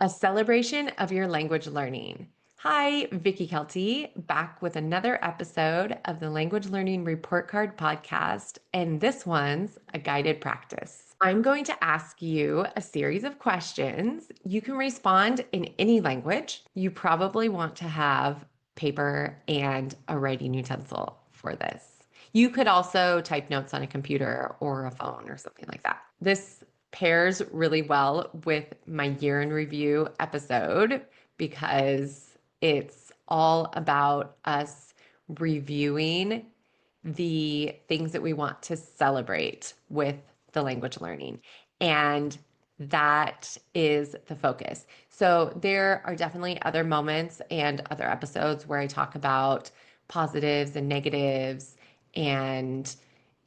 A celebration of your language learning. Hi, Vicky Kelty, back with another episode of the Language Learning Report Card podcast, and this one's a guided practice. I'm going to ask you a series of questions. You can respond in any language. You probably want to have paper and a writing utensil for this. You could also type notes on a computer or a phone or something like that. This pairs really well with my year in review episode because it's all about us reviewing the things that we want to celebrate with the language learning. And that is the focus. So there are definitely other moments and other episodes where I talk about positives and negatives, and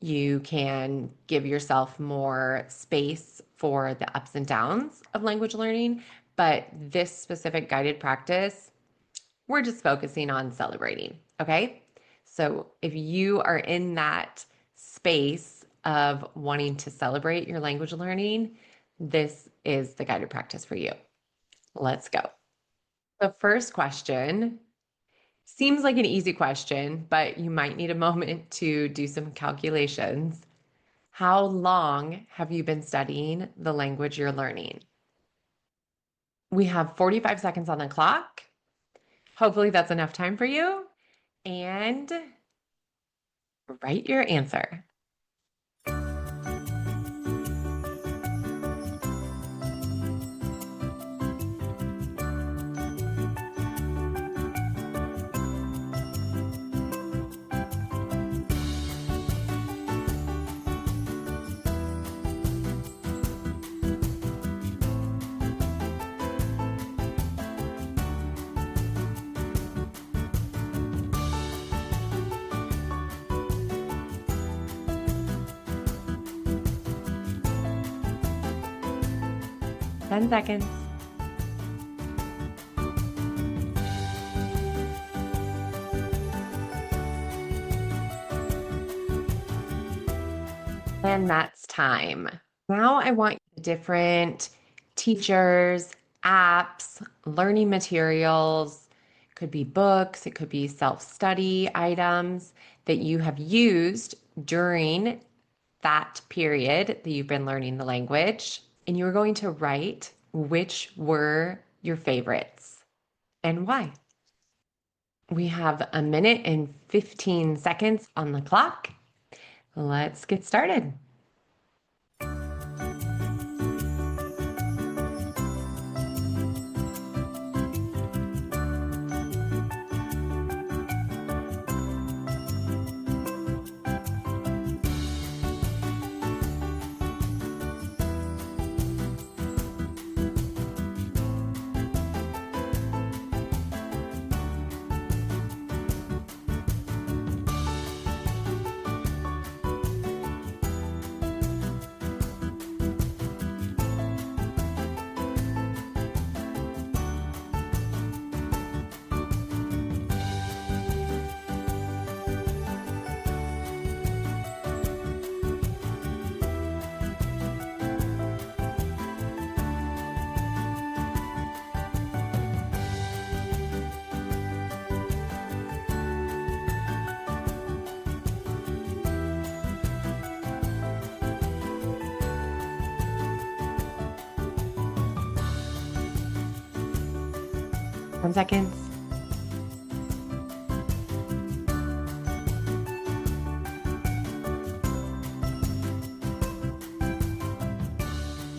you can give yourself more space for the ups and downs of language learning. But this specific guided practice, we're just focusing on celebrating. Okay. So if you are in that space of wanting to celebrate your language learning, this is the guided practice for you. Let's go. The first question seems like an easy question, but you might need a moment to do some calculations. How long have you been studying the language you're learning? We have 45 seconds on the clock. Hopefully that's enough time for you. And write your answer. Ten seconds. And that's time. Now I want different teachers, apps, learning materials. It could be books, it could be self-study items that you have used during that period that you've been learning the language. And you're going to write which were your favorites and why. We have a minute and 15 seconds on the clock. Let's get started. Ten seconds.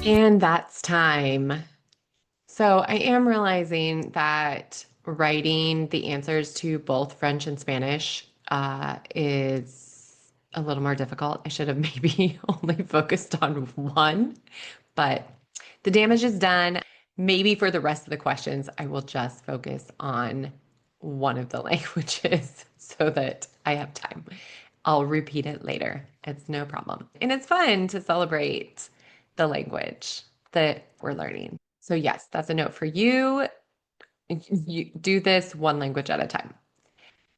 And that's time. So I am realizing that writing the answers to both French and Spanish is a little more difficult. I should have maybe only focused on one, but the damage is done. Maybe for the rest of the questions, I will just focus on one of the languages so that I have time. I'll repeat it later. It's no problem. And it's fun to celebrate the language that we're learning. So yes, that's a note for you. You do this one language at a time.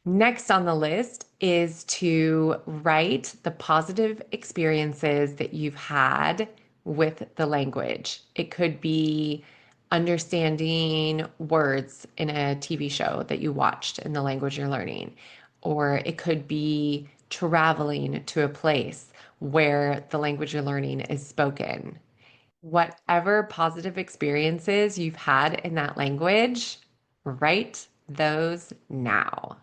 Next on the list is to write the positive experiences that you've had with the language. It could be understanding words in a TV show that you watched in the language you're learning, or it could be traveling to a place where the language you're learning is spoken. Whatever positive experiences you've had in that language, write those now.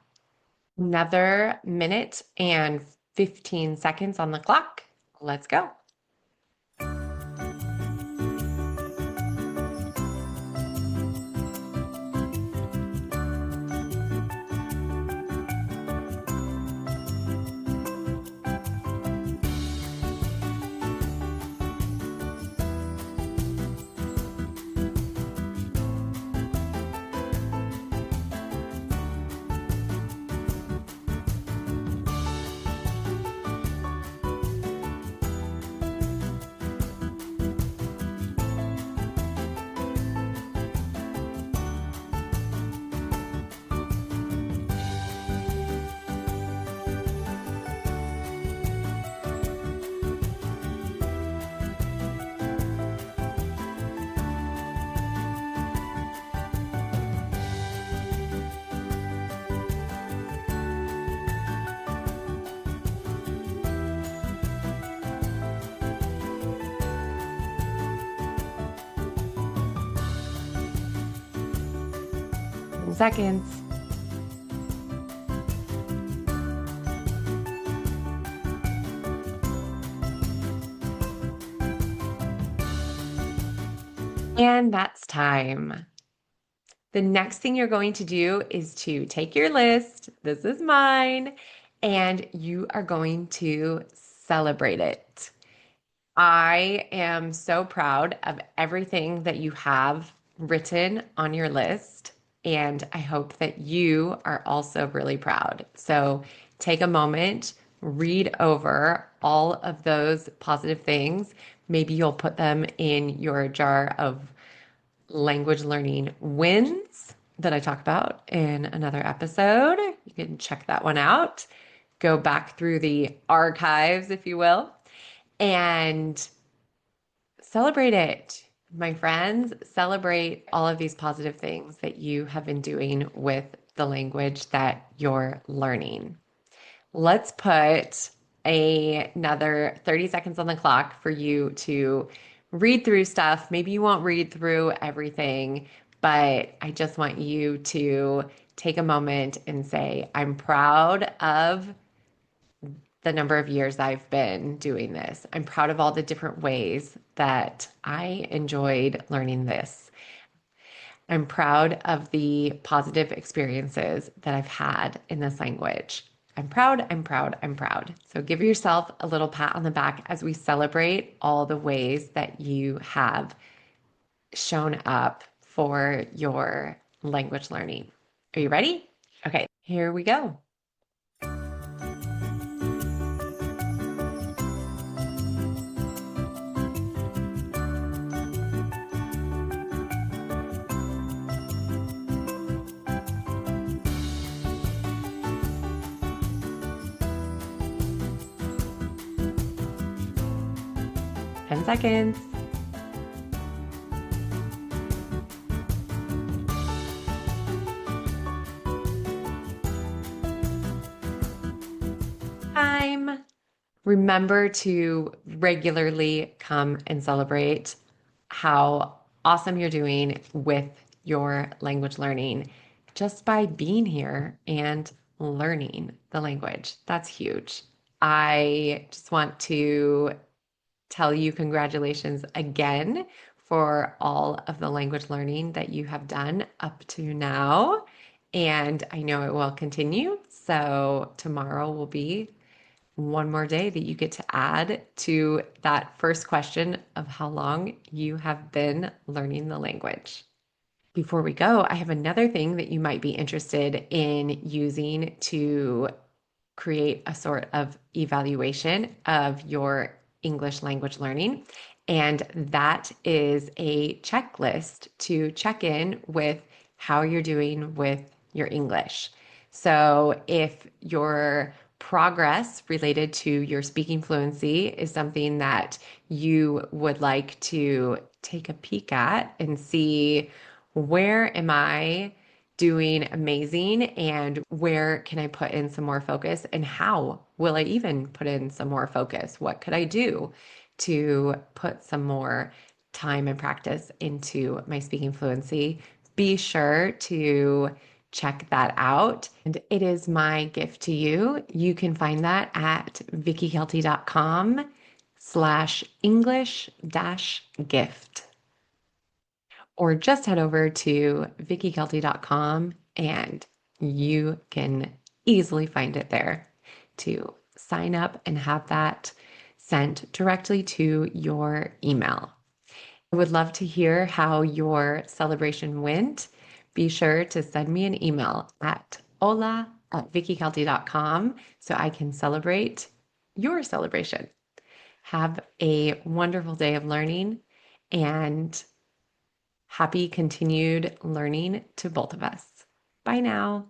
Another minute and 15 seconds on the clock. Let's go. Seconds. And that's time. The next thing you're going to do is to take your list. This is mine, and you are going to celebrate it. I am so proud of everything that you have written on your list, and I hope that you are also really proud. So take a moment, read over all of those positive things. Maybe you'll put them in your jar of language learning wins that I talk about in another episode. You can check that one out. Go back through the archives, if you will, and celebrate it. My friends, celebrate all of these positive things that you have been doing with the language that you're learning. Let's put another 30 seconds on the clock for you to read through stuff. Maybe you won't read through everything, but I just want you to take a moment and say, I'm proud of the number of years I've been doing this. I'm proud of all the different ways that I enjoyed learning this. I'm proud of the positive experiences that I've had in this language. I'm proud, I'm proud, I'm proud. So give yourself a little pat on the back as we celebrate all the ways that you have shown up for your language learning. Are you ready? Okay, here we go. 10 seconds. Time. Remember to regularly come and celebrate how awesome you're doing with your language learning just by being here and learning the language. That's huge. I just want to tell you congratulations again for all of the language learning that you have done up to now. And I know it will continue. So tomorrow will be one more day that you get to add to that first question of how long you have been learning the language. Before we go, I have another thing that you might be interested in using to create a sort of evaluation of your English language learning. And that is a checklist to check in with how you're doing with your English. So if your progress related to your speaking fluency is something that you would like to take a peek at and see, where am I doing amazing and where can I put in some more focus, and how will I even put in some more focus? What could I do to put some more time and practice into my speaking fluency? Be sure to check that out. And it is my gift to you. You can find that at vickykelty.com/English dash gift, or just head over to vickykelty.com and you can easily find it there to sign up and have that sent directly to your email. I would love to hear how your celebration went. Be sure to send me an email at hola@vickykelty.com so I can celebrate your celebration. Have a wonderful day of learning and happy continued learning to both of us. Bye now.